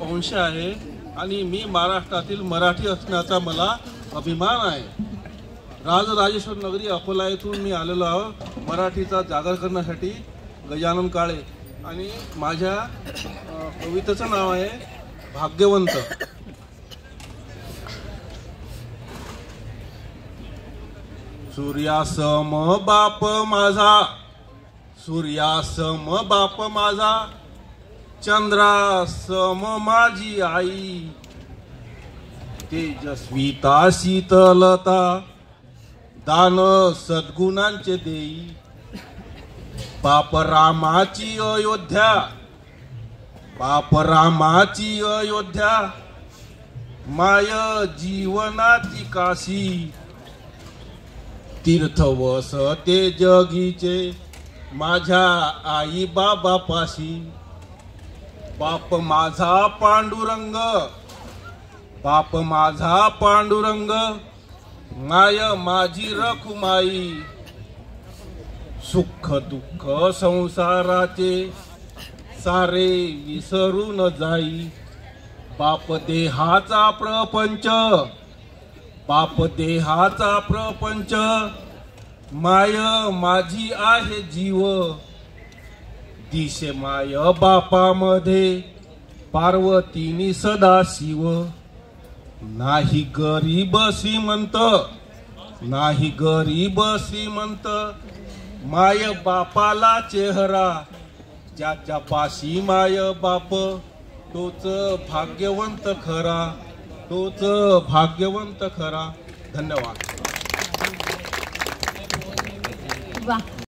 वंश आहे आणि मी महाराष्ट्रातील मराठी असण्याचा मला अभिमान आहे। राजराजेश्वर नगरी अकोला येथून मी आलेलो आहोत मराठीचा जागर करण्यासाठी। गजानन काळे आणि माझ्या कवितेचं नाव आहे भाग्यवंत। सूर्यासम बाप माझा, सूर्यासम बाप माझा, चंद्रासम माझी आई, तेजस्विता शीतलता दान सद्गुणांचे देई। बाप रामाची अयोध्या, बाप रामाची अयोध्या, माय जीवनाची काशी, तीर्थ वसते जगीचे माझ्या आई बाबा पाशी। बाप माझा पांडुरंग, बाप माझा पांडुरंग, माय माझी रखुमाई। सुख दुःख संसाराचे सारे विसरून जाई। बाप देहाचा प्रपंच, बाप देहाचा प्रपंच, माय माझी आहे जीव। दिशे माय बापामध्ये पार्वतीनी सदा शिव। नाही गरीब श्रीमंत, नाही गरीब श्रीमंत, माय बापाला चेहरा। ज्याच्या पाशी माय बाप तोच भाग्यवंत खरा, तोच भाग्यवंत खरा। धन्यवाद। वाह।